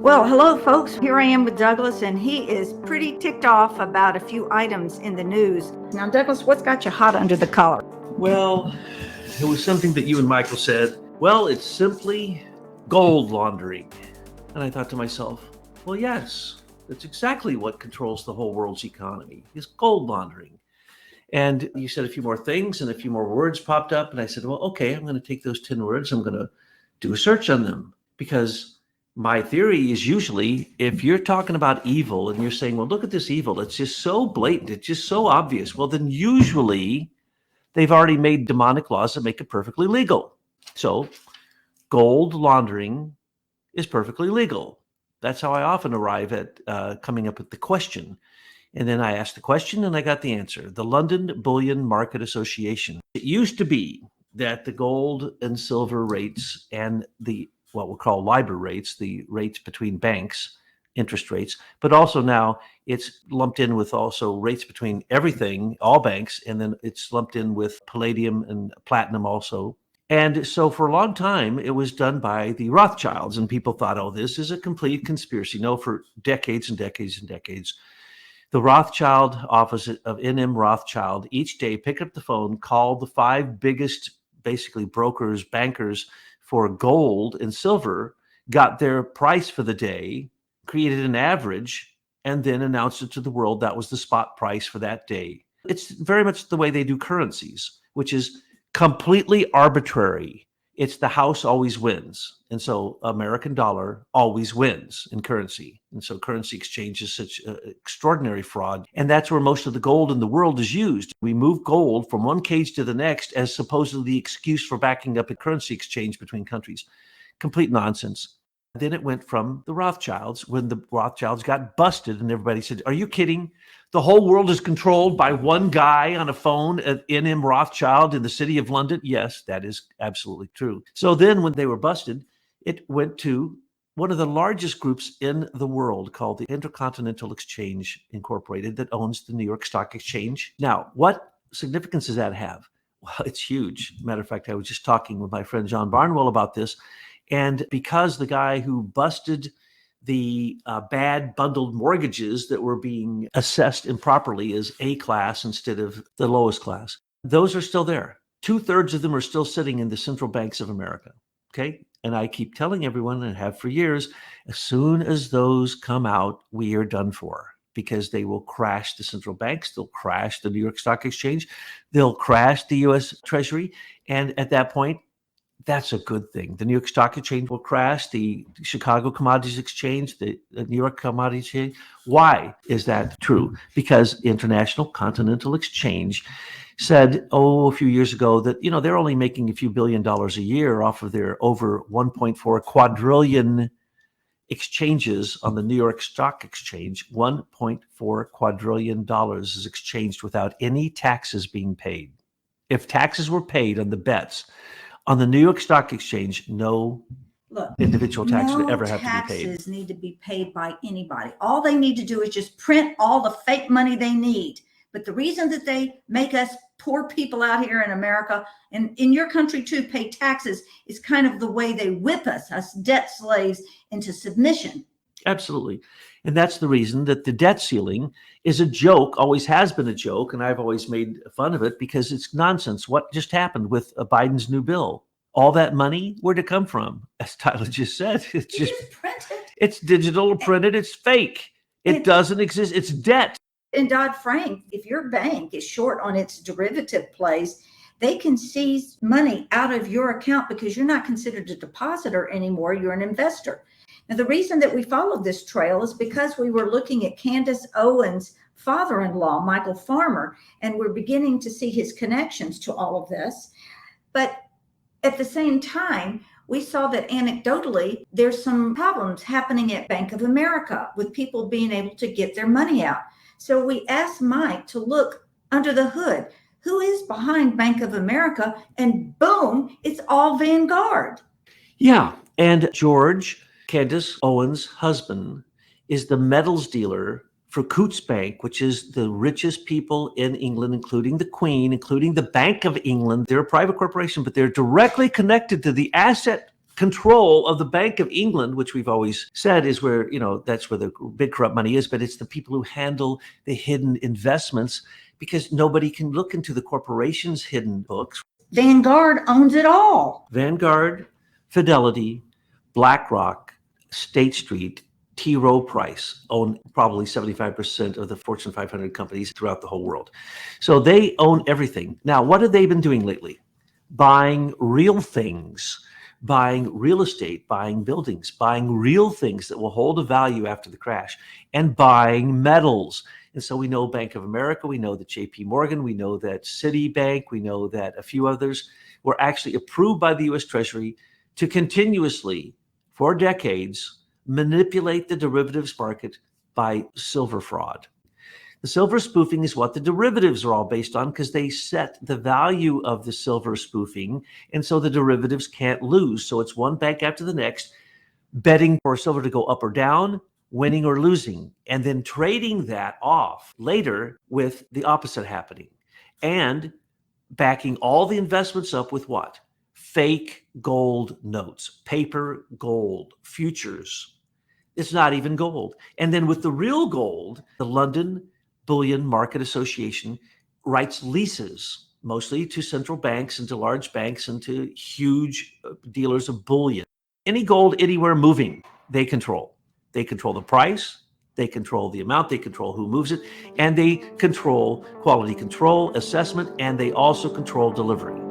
Well, hello, folks. Here I am with Douglas, and he is pretty ticked off about a few items in the news. Now, Douglas, what's got you hot under the collar? Well, it was something that you and Michael said. Well, it's simply gold laundering. And I thought to myself, well, yes, that's exactly what controls the whole world's economy, is gold laundering. And you said a few more things and a few more words popped up. And I said, well, okay, I'm going to take those 10 words. I'm going to do a search on them, because my theory is usually if you're talking about evil and you're saying, well, look at this evil, it's just so blatant, it's just so obvious. Well, then usually they've already made demonic laws that make it perfectly legal. So gold laundering is perfectly legal. That's how I often arrive at coming up with the question. And then I asked the question and I got the answer. The London Bullion Market Association. It used to be that the gold and silver rates and the what we'll call LIBOR rates, the rates between banks, interest rates, but also now it's lumped in with also rates between everything, all banks, and then it's lumped in with palladium and platinum also. And so for a long time, it was done by the Rothschilds, and people thought, oh, this is a complete conspiracy. No, for decades and decades and decades. The Rothschild office of N.M. Rothschild each day picked up the phone, called the five biggest, basically brokers, bankers for gold and silver, got their price for the day, created an average, and then announced it to the world. That was the spot price for that day. It's very much the way they do currencies, which is completely arbitrary. It's the house always wins. And so American dollar always wins in currency. And so currency exchange is such extraordinary fraud. And that's where most of the gold in the world is used. We move gold from one cage to the next as supposedly the excuse for backing up a currency exchange between countries. Complete nonsense. Then it went from the Rothschilds when the Rothschilds got busted and everybody said, are you kidding? The whole world is controlled by one guy on a phone at N.M. Rothschild in the city of London. Yes, that is absolutely true. So then when they were busted, it went to one of the largest groups in the world called the Intercontinental Exchange Incorporated that owns the New York Stock Exchange. Now, what significance does that have? Well, it's huge. Matter of fact, I was just talking with my friend John Barnwell about this. And because the guy who busted the bad bundled mortgages that were being assessed improperly as A class instead of the lowest class, those are still there. 2/3 of them are still sitting in the central banks of America. Okay. And I keep telling everyone, and have for years, as soon as those come out, we are done for, because they will crash the central banks. They'll crash the New York Stock Exchange. They'll crash the U.S. Treasury. And at that point, that's a good thing. The New York Stock Exchange will crash, the Chicago Commodities Exchange, the New York Commodities Exchange. Why is that true? Because International Continental Exchange said, a few years ago that, they're only making a few $billion a year off of their over 1.4 quadrillion exchanges on the New York Stock Exchange. $1.4 quadrillion is exchanged without any taxes being paid. If taxes were paid on the bets, on the New York Stock Exchange, no individual tax would ever have to be paid. Taxes need to be paid by anybody. All they need to do is just print all the fake money they need. But the reason that they make us poor people out here in America, and in your country too, pay taxes is kind of the way they whip us debt slaves, into submission. Absolutely. And that's the reason that the debt ceiling is a joke, always has been a joke. And I've always made fun of it because it's nonsense. What just happened with Biden's new bill? All that money, where'd it come from? As Tyla just said, it's just printed. It's digital, printed, it's fake. It doesn't exist. It's debt. In Dodd-Frank, if your bank is short on its derivative plays, they can seize money out of your account because you're not considered a depositor anymore. You're an investor. Now, the reason that we followed this trail is because we were looking at Candace Owens' father-in-law, Michael Farmer, and we're beginning to see his connections to all of this. But at the same time, we saw that anecdotally, there's some problems happening at Bank of America with people being able to get their money out. So we asked Mike to look under the hood. Who is behind Bank of America? And boom, it's all Vanguard. Yeah. And George, Candace Owens' husband, is the metals dealer for Coutts Bank, which is the richest people in England, including the Queen, including the Bank of England. They're a private corporation, but they're directly connected to the asset control of the Bank of England, which we've always said is where, that's where the big corrupt money is, but it's the people who handle the hidden investments because nobody can look into the corporation's hidden books. Vanguard owns it all. Vanguard, Fidelity, BlackRock, State Street, T. Rowe Price own probably 75% of the Fortune 500 companies throughout the whole world. So they own everything. Now, what have they been doing lately? Buying real things, buying real estate, buying buildings, buying real things that will hold a value after the crash, and buying metals. And so we know Bank of America, we know that JP Morgan, we know that Citibank, we know that a few others were actually approved by the US Treasury to continuously, for decades, manipulate the derivatives market by silver fraud. The silver spoofing is what the derivatives are all based on because they set the value of the silver spoofing. And so the derivatives can't lose. So it's one bank after the next betting for silver to go up or down, winning or losing, and then trading that off later with the opposite happening. And backing all the investments up with what? Fake gold notes, paper gold, futures. It's not even gold. And then with the real gold, the London Bullion Market Association writes leases, mostly to central banks and to large banks and to huge dealers of bullion. Any gold anywhere moving, they control. They control the price, they control the amount, they control who moves it, and they control quality control, assessment, and they also control delivery.